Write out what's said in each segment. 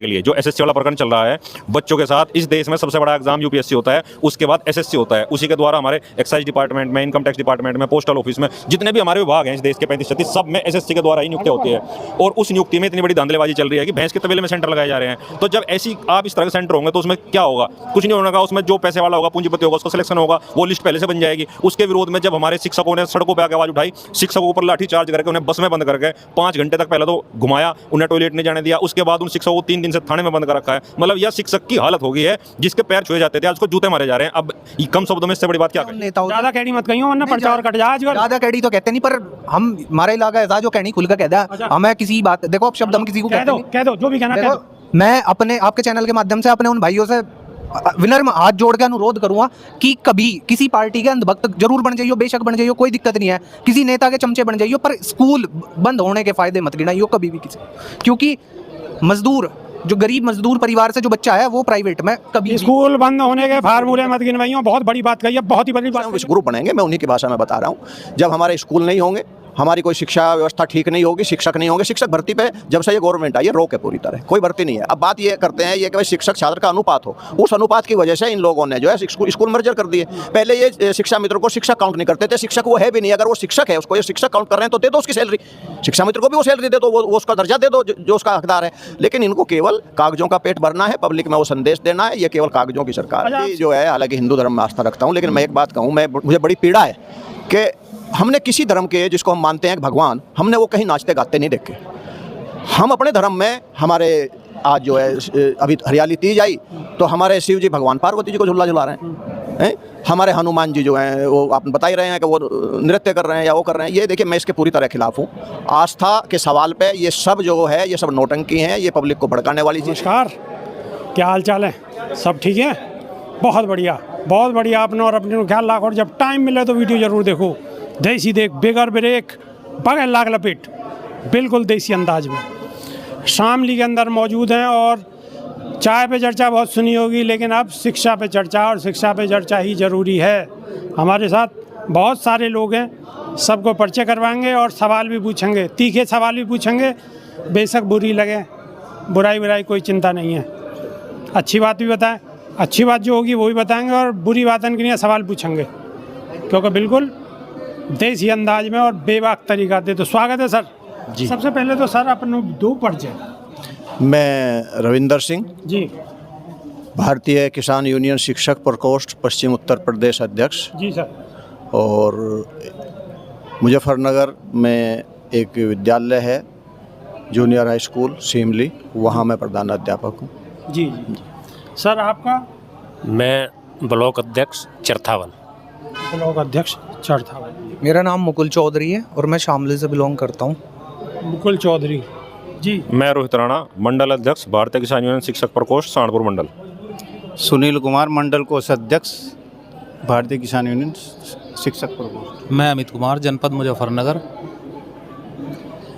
के लिए जो एसएससी वाला प्रकरण चल रहा है बच्चों के साथ, इस देश में सबसे बड़ा एग्जाम यूपीएससी होता है, उसके बाद एसएससी होता है। उसी के द्वारा हमारे एक्साइज डिपार्टमेंट में, इनकम टैक्स डिपार्टमेंट में, पोस्टल ऑफिस में, जितने भी हमारे विभाग हैं इस देश के 35-36 सब में एसएससी के द्वारा ही नियुक्ति होती है। और उस नियुक्ति में इतनी बड़ी धांधलेबाजी चल रही है कि भैंस के तबेले में सेंटर लगाए जा रहे हैं। तो जब ऐसी आप इस तरह के सेंटर होंगे तो उसमें क्या होगा? कुछ नहीं होगा। उसमें जो पैसे वाला होगा, पूंजीपति होगा, उसका सिलेक्शन होगा, वो लिस्ट पहले से बन जाएगी। उसके विरोध में जब हमारे शिक्षकों ने सड़कों पर आके आवाज उठाई, शिक्षकों के ऊपर लाठी चार्ज करके उन्हें बस में बंद करके 5 घंटे तक पहले तो घुमाया, उन्हें टॉयलेट नहीं जाने दिया। उसके बाद उन शिक्षकों को 3 दिन से थाने में बंद कर रखा है। मतलब यह शिक्षक की हालत हो गई है, जिसके पैर छुए जाते थे आज उसको जूते मारे जा रहे हैं। अब कम शब्दों में इससे बड़ी बात क्या करें? ज्यादा कैडी मत कहियो वरना पर्चा और कट जाए। ज्यादा कैडी तो कहते नहीं, पर हम हमारा इलाका ऐसा जो कहनी खुल कर कहता है। हमें किसी बात, देखो अब शब्द हम किसी को कह दो जो भी कहना कह दो। मैं अपने आपके चैनल के माध्यम से अपने उन भाइयों से विनम्र हाथ जोड़ के अनुरोध करूंगा कि कभी किसी पार्टी के अंधभक्त जरूर बन जाइयो, बेशक बन जाइयो, कोई दिक्कत नहीं है। किसी नेता के चमचे बन जाइयो, पर स्कूल बंद होने के फायदे मत गिनाइयो कभी भी किसी, क्योंकि मजदूर जो गरीब मजदूर परिवार से जो बच्चा है वो प्राइवेट में कभी स्कूल बंद होने के फार्मूले मत गिनवाइयो। बहुत बड़ी बात कही है, बहुत ही बड़ी बात। ग्रुप बनेंगे, मैं उन्हीं की भाषा में बता रहा हूँ। जब हमारे स्कूल नहीं होंगे, हमारी कोई शिक्षा व्यवस्था ठीक नहीं होगी, शिक्षक नहीं होंगे। शिक्षक भर्ती पे जब से ये गवर्नमेंट आई है रोक है पूरी तरह, कोई भर्ती नहीं है। अब बात ये करते हैं ये कि भाई शिक्षक छात्र का अनुपात हो, उस अनुपात की वजह से इन लोगों ने जो है स्कूल मर्जर कर दिए। पहले ये शिक्षा मित्र को शिक्षक काउंट नहीं करते थे, शिक्षक वो है भी नहीं। अगर वो शिक्षक है, उसको ये शिक्षक काउंट कर रहे हैं तो दे दो उसकी सैलरी, शिक्षा मित्र को भी वो सैलरी दे दो, वो उसका दर्जा दे दो जो उसका हकदार है। लेकिन इनको केवल कागजों का पेट भरना है, पब्लिक में वो संदेश देना है, ये केवल कागजों की सरकार है जो है। हालांकि हिंदू धर्म में आस्था रखता हूँ, लेकिन मैं एक बात कहूँ, मुझे बड़ी पीड़ा है कि हमने किसी धर्म के जिसको हम मानते हैं भगवान, हमने वो कहीं नाचते गाते नहीं देखे। हम अपने धर्म में हमारे आज जो है अभी हरियाली तीज आई तो हमारे शिव जी भगवान पार्वती जी को झूला झुला रहे हैं। हमारे हनुमान जी जो हैं वो आप बता ही रहे हैं कि वो नृत्य कर रहे हैं या वो कर रहे हैं। ये देखिए, मैं इसके पूरी तरह खिलाफ हूँ। आस्था के सवाल पे ये सब जो है ये सब नौटंकी हैं, ये पब्लिक को भड़काने वाली चीज़। नमस्कार, क्या हाल चाल है? सब ठीक है? बहुत बढ़िया, बहुत बढ़िया। आपने और अपने ख्याल रखो और जब टाइम मिले तो वीडियो जरूर देखो। देसी देख, बेगर ब्रेक, बगैर लाग लपेट, बिल्कुल देसी अंदाज में शामली के अंदर मौजूद हैं। और चाय पे चर्चा बहुत सुनी होगी, लेकिन अब शिक्षा पे चर्चा, और शिक्षा पे चर्चा ही ज़रूरी है। हमारे साथ बहुत सारे लोग हैं, सबको परिचय करवाएंगे और सवाल भी पूछेंगे, तीखे सवाल भी पूछेंगे। बेशक बुरी लगे, बुराई कोई चिंता नहीं है। अच्छी बात भी बताएं, अच्छी बात जो होगी वो भी बताएंगे, और बुरी बातों के लिए सवाल पूछेंगे, क्योंकि बिल्कुल देसी अंदाज में और बेबाक तरीका दे। तो स्वागत है सर जी। सबसे पहले तो सर अपने 2 परिचय। मैं रविंदर सिंह जी, भारतीय किसान यूनियन शिक्षक प्रकोष्ठ पश्चिम उत्तर प्रदेश अध्यक्ष जी सर। और मुजफ्फरनगर में एक विद्यालय है जूनियर हाई स्कूल सीमली, वहाँ मैं प्रधान अध्यापक हूँ। जी जी सर, आपका? मैं ब्लॉक अध्यक्ष चरथावल। ब्लॉक अध्यक्ष चरथावल। मेरा नाम मुकुल चौधरी है और मैं शामली से बिलोंग करता हूँ। मुकुल चौधरी जी। मैं रोहित राणा, मंडल अध्यक्ष भारतीय किसान यूनियन शिक्षक प्रकोष्ठ सहारनपुर मंडल। सुनील कुमार, मंडल कोष अध्यक्ष भारतीय किसान यूनियन शिक्षक प्रकोष्ठ। मैं अमित कुमार, जनपद मुजफ्फरनगर।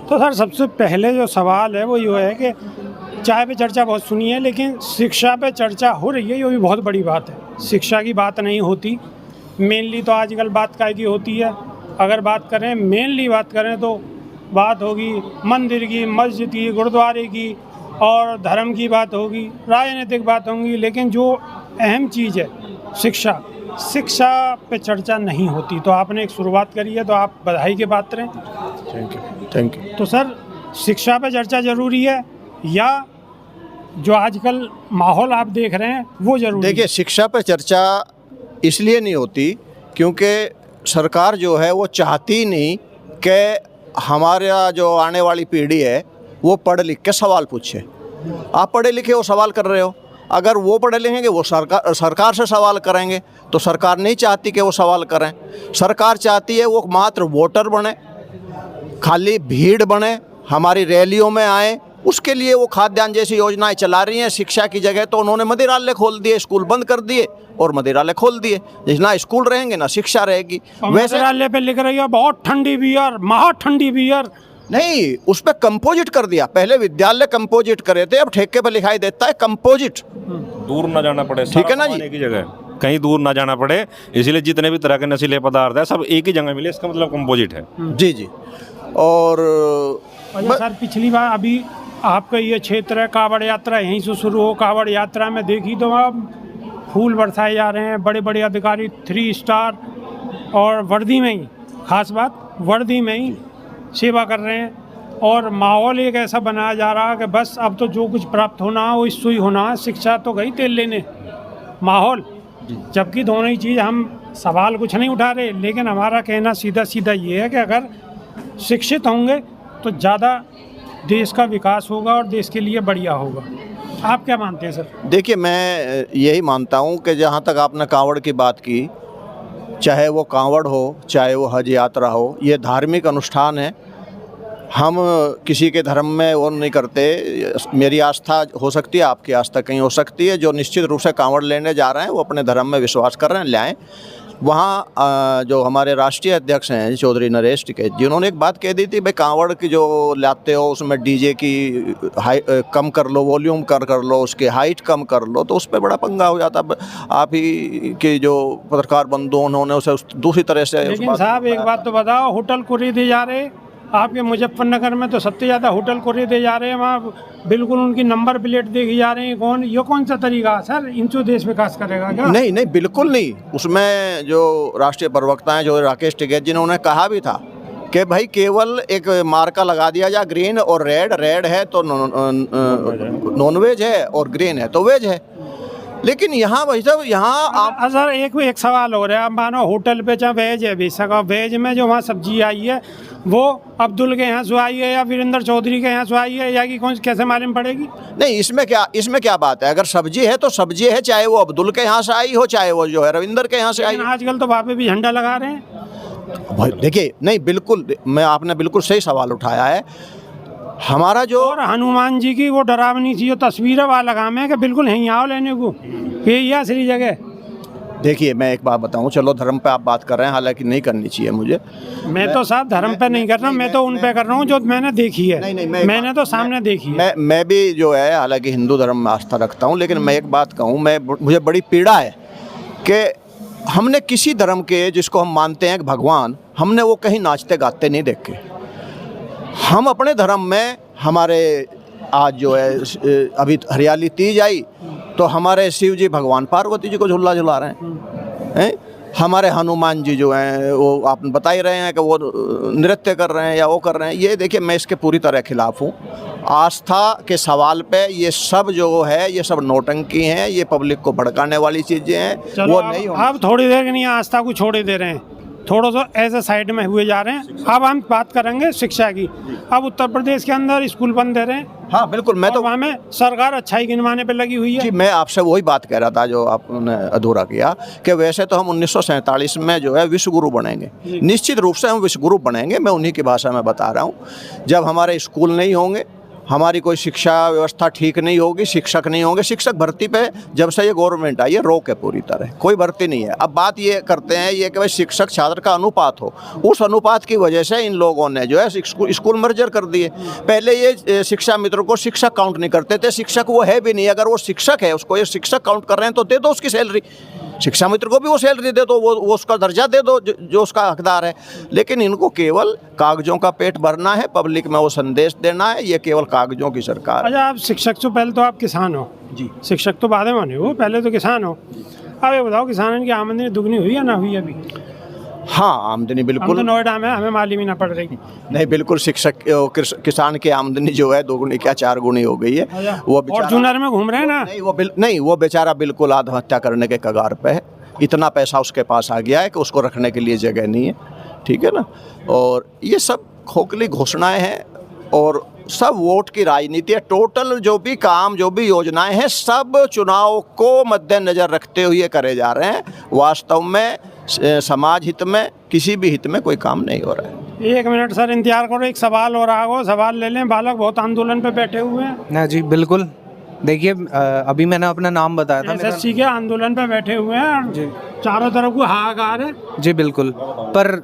तो सर सबसे पहले जो सवाल है वो ये है कि चाय पे चर्चा बहुत सुनी है, लेकिन शिक्षा पे चर्चा हो रही है, ये भी बहुत बड़ी बात है। शिक्षा की बात नहीं होती, मेनली तो आजकल बात काय की होती है। अगर बात करें, मेनली बात करें तो बात होगी मंदिर की, मस्जिद की, गुरुद्वारे की, और धर्म की बात होगी, राजनीतिक बात होगी। लेकिन जो अहम चीज़ है शिक्षा पे चर्चा नहीं होती। तो आपने एक शुरुआत करी है, तो आप बधाई के पात्र हैं। Thank you. तो सर शिक्षा पे चर्चा ज़रूरी है या जो आजकल माहौल आप देख रहे हैं वो ज़रूरी? देखिए, शिक्षा पर चर्चा इसलिए नहीं होती क्योंकि सरकार जो है वो चाहती नहीं कि हमारा जो आने वाली पीढ़ी है वो पढ़ लिख के सवाल पूछे। आप पढ़े लिखे हो, सवाल कर रहे हो। अगर वो पढ़े लिखेंगे, वो सरकार से सवाल करेंगे, तो सरकार नहीं चाहती कि वो सवाल करें। सरकार चाहती है वो मात्र वोटर बने, खाली भीड़ बने, हमारी रैलियों में आए। उसके लिए वो खाद्यान्न जैसी योजनाएं चला रही हैं। शिक्षा की जगह तो उन्होंने मदिरालय खोल दिए, स्कूल बंद कर दिए और मदिरालय खोल दिए। ना स्कूल रहेंगे ना शिक्षा रहेगी। वैसे मदिरालय पे लिख रही है बहुत ठंडी बियर, महा ठंडी बियर। नहीं, उस पर कंपोजिट कर दिया। पहले विद्यालय कंपोजिट करे थे, अब ठेके पे लिखाई देता है कंपोजिट। दूर ना जाना पड़े, ठीक है ना जी, एक ही जगह, कहीं दूर ना जाना पड़े, इसलिए जितने भी तरह के नशीले पदार्थ है सब एक ही जगह मिले, इसका मतलब कंपोजिट है। जी जी। और सर पिछली बार अभी आपका ये क्षेत्र है, कावड़ यात्रा यहीं से शुरू हो। कावड़ यात्रा में देखी तो अब फूल बरसाए जा रहे हैं, बड़े बड़े अधिकारी 3 स्टार और वर्दी में ही, खास बात वर्दी में ही सेवा कर रहे हैं। और माहौल एक ऐसा बनाया जा रहा है कि बस अब तो जो कुछ प्राप्त होना है वो इससे ही होना है। शिक्षा तो गई तेल लेने, माहौल, जबकि दोनों ही चीज़, हम सवाल कुछ नहीं उठा रहे, लेकिन हमारा कहना सीधा सीधा ये है कि अगर शिक्षित होंगे तो ज़्यादा देश का विकास होगा और देश के लिए बढ़िया होगा। आप क्या मानते हैं सर? देखिए, मैं यही मानता हूँ कि जहाँ तक आपने कांवड़ की बात की, चाहे वो कांवड़ हो, चाहे वो हज यात्रा हो, ये धार्मिक अनुष्ठान है। हम किसी के धर्म में वो नहीं करते। मेरी आस्था हो सकती है, आपकी आस्था कहीं हो सकती है। जो निश्चित रूप से कांवड़ लेने जा रहे हैं वो अपने धर्म में विश्वास कर रहे हैं, ले आएँ। वहाँ जो हमारे राष्ट्रीय अध्यक्ष हैं चौधरी नरेश टिकैत जी, उन्होंने एक बात कह दी थी, भाई कांवड़ की जो लाते हो उसमें डीजे की कम कर लो, वॉल्यूम कर लो, उसकी हाइट कम कर लो, तो उस पर बड़ा पंगा हो जाता। आप ही के जो पत्रकार बंधु, उन्होंने उसे दूसरी तरह से। लेकिन साहब एक बात तो बताओ, होटल खरीदे जा रहे, आपके मुजफ्फरनगर में तो सबसे ज़्यादा होटल खरीदे जा रहे हैं, वहाँ बिल्कुल उनकी नंबर प्लेट देखी जा रही है। कौन सा तरीका है सर? इनसे देश विकास करेगा क्या? नहीं नहीं, बिल्कुल नहीं। उसमें जो राष्ट्रीय प्रवक्ता हैं, जो राकेश टिकैत जी ने, उन्होंने कहा भी था कि भाई केवल एक मार्का लगा दिया जाए, ग्रीन और रेड। रेड है तो नॉन वेज है और ग्रीन है तो वेज है। लेकिन यहाँ भाई साहब, यहाँ आप सर एक सवाल हो रहा है। आप मानो होटल पे चाहे वेज है, बेशक वेज में जो वहाँ सब्जी आई है वो अब्दुल के यहाँ से आई है या वीरेंद्र चौधरी के यहाँ से आई है, या कि कौन, कैसे मालूम पड़ेगी? नहीं, इसमें क्या बात है? अगर सब्जी है तो सब्जी है, चाहे वो अब्दुल के यहाँ से आई हो, चाहे वो जो है रविंदर के यहाँ से आई। आजकल तो वहाँ पे भी झंडा लगा रहे हैं। भाई देखिए, नहीं बिल्कुल, आपने बिल्कुल सही सवाल उठाया है। हमारा जो और हनुमान जी की वो डरावनी सी जो तस्वीर वहाँ लगा में कि बिल्कुल यहीं आओ लेने को, ये असली जगह। देखिए, मैं एक बात बताऊं, चलो धर्म पे आप बात कर रहे हैं, हालांकि नहीं करनी चाहिए मुझे। मैं तो साहब धर्म पे नहीं कर रहा हूँ, मैं तो उन पे कर रहा हूँ जो मैंने देखी है। नहीं, मैंने तो सामने देखी है। मैं भी जो है, हालांकि हिंदू धर्म में आस्था रखता हूँ, लेकिन मैं एक बात कहूँ, मुझे बड़ी पीड़ा है कि हमने किसी धर्म के, जिसको हम मानते हैं भगवान, हमने वो कहीं नाचते गाते नहीं देखे। हम अपने धर्म में, हमारे आज जो है अभी हरियाली तीज आई तो हमारे शिव जी भगवान पार्वती जी को झूला झुला रहे हैं। हमारे हनुमान जी जो हैं वो आप बता ही रहे हैं कि वो नृत्य कर रहे हैं या वो कर रहे हैं। ये देखिए, मैं इसके पूरी तरह खिलाफ हूँ। आस्था के सवाल पे ये सब जो है, ये सब नौटंकी हैं, ये पब्लिक को भड़काने वाली चीज़ें हैं। वो नहीं, आप थोड़ी देर के लिए आस्था को छोड़े दे रहे हैं, थोड़ा सा ऐसे साइड में हुए जा रहे हैं। अब हम बात करेंगे शिक्षा की। अब उत्तर प्रदेश के अंदर स्कूल बंद दे रहे हैं। हाँ बिल्कुल, मैं तो वहाँ में सरकार अच्छाई गिनवाने पे लगी हुई है। जी, मैं आपसे वही बात कह रहा था जो आपने अधूरा किया, कि वैसे तो हम 1947 में जो है विश्व गुरु बनेंगे। निश्चित रूप से हम विश्व गुरु बनेंगे। मैं उन्हीं की भाषा में बता रहा हूँ। जब हमारे स्कूल नहीं होंगे, हमारी कोई शिक्षा व्यवस्था ठीक नहीं होगी, शिक्षक नहीं होंगे। शिक्षक भर्ती पे जब से ये गवर्नमेंट आई है रोक है पूरी तरह, कोई भर्ती नहीं है। अब बात ये करते हैं ये कि भाई शिक्षक छात्र का अनुपात हो। उस अनुपात की वजह से इन लोगों ने जो है स्कूल मर्जर कर दिए। पहले ये शिक्षा मित्र को शिक्षक काउंट नहीं करते थे। शिक्षक वो है भी नहीं। अगर वो शिक्षक है, उसको ये शिक्षक काउंट कर रहे हैं तो दे दो उसकी सैलरी। शिक्षा मित्र को भी वो सैलरी दे दो, वो उसका दर्जा दे दो जो उसका हकदार है। लेकिन इनको केवल कागजों का पेट भरना है, पब्लिक में वो संदेश देना है। ये केवल कागजों की सरकार। अच्छा, आप शिक्षक से पहले तो आप किसान हो जी, शिक्षक तो बाद में बने हो, पहले तो किसान हो। अब ये बताओ, किसानों की आमदनी दुगनी हुई या ना हुई अभी? हाँ, आमदनी बिल्कुल। हम तो नोएडा में, हमें मालूम ही ना पड़ रही। नहीं, बिल्कुल किसान की आमदनी जो है 2 गुनी क्या 4 गुनी हो गई है। वो फॉर्च्यूनर में घूम रहे हैं ना। नहीं, वो बेचारा बिल्कुल आत्महत्या करने के कगार पे है। इतना पैसा उसके पास आ गया है कि उसको रखने के लिए जगह नहीं है। ठीक है ना। और ये सब खोखली घोषणाएं हैं और सब वोट की राजनीति है। टोटल जो भी काम, जो भी योजनाएं हैं, सब चुनाव को मद्देनजर रखते हुए करे जा रहे हैं। वास्तव में समाज हित में, किसी भी हित में कोई काम नहीं हो रहा है। 1 मिनट सर इंतजार करो, एक सवाल हो रहा हो, सवाल ले लें। बालक बहुत आंदोलन पे बैठे हुए हैं ना जी। बिल्कुल, देखिए अभी मैंने अपना नाम बताया था। एसएससी के आंदोलन पे बैठे हुए हैं जी, चारों तरफ को हाहाकार है जी। बिल्कुल, पर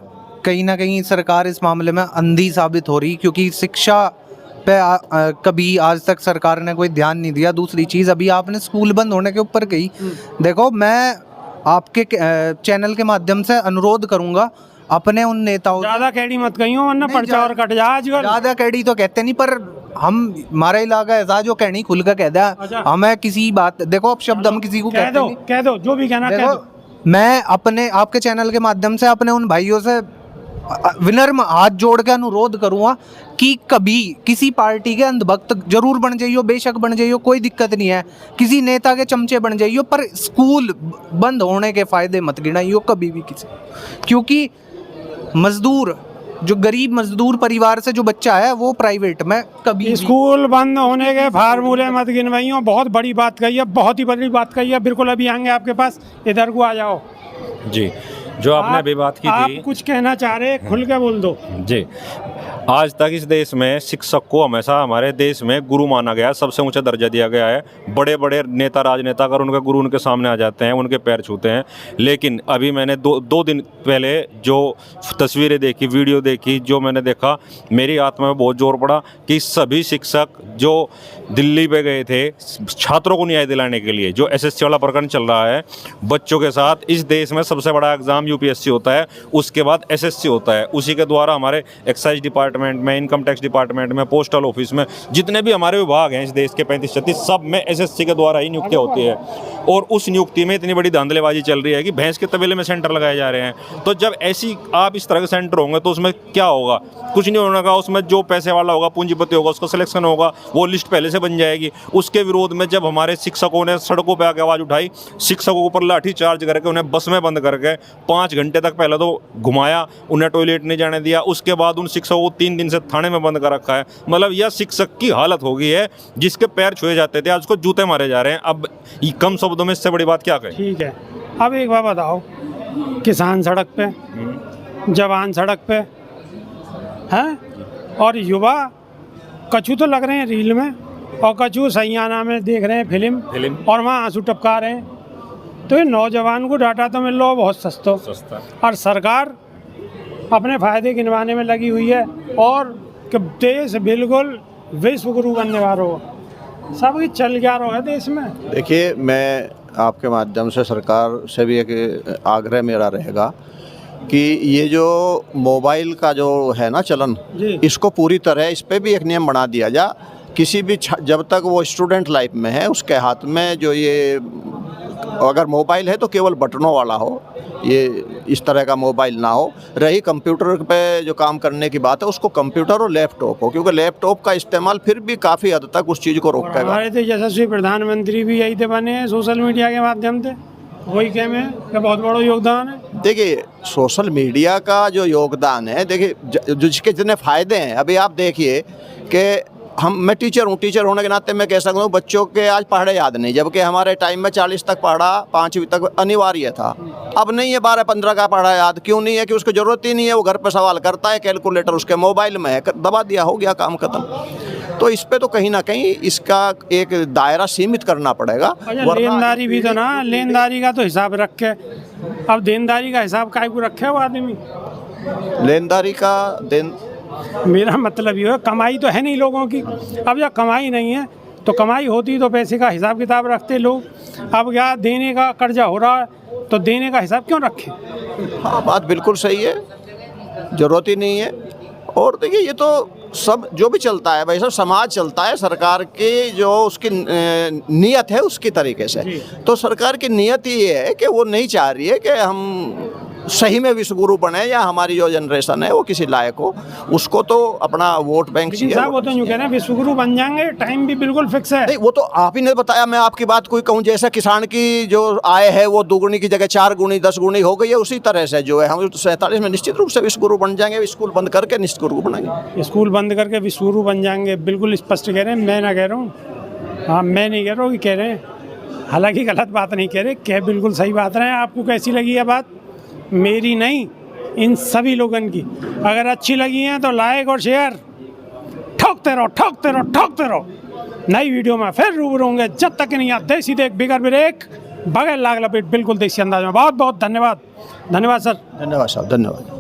कहीं ना कहीं सरकार इस मामले में अंधी साबित हो रही, क्योंकि शिक्षा पे कभी आज तक सरकार ने कोई ध्यान नहीं दिया। दूसरी चीज़, अभी आपने स्कूल बंद होने के ऊपर कही। देखो, मैं आपके चैनल के माध्यम से अनुरोध करूंगा, अपने उन नेताओं ज्यादा कैडी मत कहियो वरना नहीं, पर्चा और कट जा आजकल। ज्यादा कैडी तो कहते नहीं, पर हम हमारा इलाका ऐसा जो कहनी खुल कर कह दिया। अच्छा। हमें किसी बात, देखो अब शब्द हम किसी को कह कहते दो, नहीं। कह दो, जो भी कहना कह देखो दो। मैं अपने आपके चैनल के माध्यम से अपने उन भाइयों से विनम्र हाथ जोड़ के अनुरोध करूंगा कि कभी किसी पार्टी के अंधभक्त जरूर बन जाइयो, बेशक बन जाइयो, कोई दिक्कत नहीं है। किसी नेता के चमचे बन जाइयो, पर स्कूल बंद होने के फायदे मत गिनाइयो कभी भी किसी, क्योंकि मजदूर जो गरीब मजदूर परिवार से जो बच्चा है वो प्राइवेट में कभी भी स्कूल बंद होने के फार्मूले मत गिनवाइयो। बहुत बड़ी बात कही है, बहुत ही बड़ी बात कही है। बिल्कुल अभी आएंगे आपके पास, इधर को आ जाओ। जी, जो आपने अभी बात की आप थी, कुछ कहना चाह रहे हैं, खुल के बोल दो। जी, आज तक इस देश में शिक्षक को हमेशा हमारे देश में गुरु माना गया है, सबसे ऊंचा दर्जा दिया गया है। बड़े बड़े नेता राजनेता अगर उनके गुरु उनके सामने आ जाते हैं, उनके पैर छूते हैं। लेकिन अभी मैंने दो दिन पहले जो तस्वीरें देखी, वीडियो देखी, जो मैंने देखा, मेरी आत्मा में बहुत जोर पड़ा कि सभी शिक्षक जो दिल्ली पे गए थे छात्रों को न्याय दिलाने के लिए, जो एसएससी वाला प्रकरण चल रहा है बच्चों के साथ, इस देश में सबसे बड़ा एग्जाम यूपीएससी होता है, उसके बाद एसएससी होता है। उसी के द्वारा हमारे एक्साइज डिपार्टमेंट में, इनकम टैक्स डिपार्टमेंट में, पोस्टल ऑफिस में, जितने भी हमारे विभाग हैं इस देश के 35-36, सब में एसएससी के द्वारा ही नियुक्ति होती है। और उस नियुक्ति में इतनी बड़ी धांधलेबाजी चल रही है कि भैंस के तबेले में सेंटर लगाए जा रहे हैं। तो जब ऐसी आप इस तरह के सेंटर होंगे तो उसमें क्या होगा? कुछ नहीं होने का। उसमें जो पैसे वाला होगा, पूंजीपति होगा, उसका सिलेक्शन होगा, वो लिस्ट पहले से बन जाएगी। उसके विरोध में जब हमारे शिक्षकों ने सड़कों पर आके आवाज़ उठाई, शिक्षकों के ऊपर लाठी चार्ज करके उन्हें बस में बंद करके 5 घंटे तक पहले तो घुमाया, उन्हें टॉयलेट नहीं जाने दिया, उसके बाद उन शिक्षकों को 3 दिन से थाने में बंद कर रखा है। मतलब यह शिक्षक की हालत हो गई है, जिसके पैर छुए जाते थे आज उसको जूते मारे जा रहे हैं। अब कम शब्दों में इससे बड़ी बात क्या कहें? ठीक है, अब एक बात बताओ, किसान सड़क पे, जवान सड़क पे हैं, और युवा कछु तो लग रहे हैं रील में, और कछु सैयाना में देख रहे हैं फिल्म, और वहाँ आंसू टपका रहे हैं। तो ये नौजवान को डाटा तो मिल रहा हो बहुत सस्ता, और सरकार अपने फ़ायदे गिनवाने में लगी हुई है, और कि देश बिल्कुल विश्व गुरु बनने वाला हो, सब कुछ चल क्या रहा है देश में। देखिए, मैं आपके माध्यम से सरकार से भी एक आग्रह मेरा रहेगा कि ये जो मोबाइल का जो है ना चलन, इसको पूरी तरह इस पे भी एक नियम बना दिया जा। किसी भी जब तक वो स्टूडेंट लाइफ में है उसके हाथ में जो ये अगर मोबाइल है तो केवल बटनों वाला हो, ये इस तरह का मोबाइल ना हो। रही कंप्यूटर पे जो काम करने की बात है, उसको कंप्यूटर और लैपटॉप हो, क्योंकि लैपटॉप का इस्तेमाल फिर भी काफ़ी हद तक उस चीज़ को रोकेगा। हमारे तो यशस्वी प्रधानमंत्री भी यही थे बने हैं सोशल मीडिया के माध्यम से, वही कह में का बहुत बड़ा योगदान है। देखिए, सोशल मीडिया का जो योगदान है, देखिए जिसके जितने फ़ायदे हैं, अभी आप देखिए कि मैं टीचर हूँ, टीचर होने के नाते मैं कह सकता हूँ बच्चों के आज पढ़े याद नहीं, जबकि हमारे टाइम में 40 तक पढ़ा, 5वीं तक अनिवार्य था। अब नहीं है 12-15 का पढ़ा याद। क्यों नहीं है? कि उसको ज़रूरत ही नहीं है, वो घर पे सवाल करता है, कैलकुलेटर उसके मोबाइल में है, दबा दिया, हो गया काम खत्म। तो इस पे तो कहीं ना कहीं इसका एक दायरा सीमित करना पड़ेगा। लेनदारी भी तो ना, लेनदारी का तो हिसाब रखे, अब देनदारी का हिसाब काहे को रखे वो आदमी? लेनदारी का मेरा मतलब ये है, कमाई तो है नहीं लोगों की। अब जब कमाई नहीं है तो कमाई होती तो पैसे का हिसाब किताब रखते लोग। अब क्या देने का कर्जा हो रहा है तो देने का हिसाब क्यों रखें? हाँ, बात बिल्कुल सही है, ज़रूरत ही नहीं है। और देखिए, ये तो सब जो भी चलता है भाई, सब समाज चलता है, सरकार की जो उसकी नीयत है उसकी तरीके से। तो सरकार की नीयत ये है कि वो नहीं चाह रही है कि हम सही में विश्वगुरु बने, या हमारी जो जनरेशन है वो किसी लायक हो। उसको तो अपना वोट बैंक चाहिए। वो तो यूँ कह रहे हैं विश्वगुरु बन जाएंगे, टाइम भी बिल्कुल फिक्स है। नहीं, वो तो आप ही ने बताया, मैं आपकी बात कोई कहूँ, जैसे किसान की जो आय है वो 2 गुनी की जगह 4 गुनी 10 गुनी हो गई है, उसी तरह से जो है हम 47 में निश्चित रूप से विश्वगुरु बन जाएंगे। स्कूल बंद करके निश्चित गुरु बनाएंगे, स्कूल बंद करके विश्वगुरु बन जाएंगे, बिल्कुल स्पष्ट कह रहे हैं। मैं ना कह रहा हूँ, हाँ मैं नहीं कह रहा हूँ कि कह रहे हैं, हालांकि गलत बात नहीं कह रहे, कह बिल्कुल सही बात रहे हैं। आपको कैसी लगी है बात? मेरी नहीं, इन सभी लोगों की। अगर अच्छी लगी हैं तो लाइक और शेयर ठोकते रहो, ठोकते रहो, ठोकते रहो। नई वीडियो में फिर रूबरू होंगे, जब तक नहीं आते देसी देख बिगर ब्रेक बगैर लाग लपेट, बिल्कुल देसी अंदाज में। बहुत बहुत धन्यवाद। धन्यवाद सर। धन्यवाद साहब, धन्यवाद।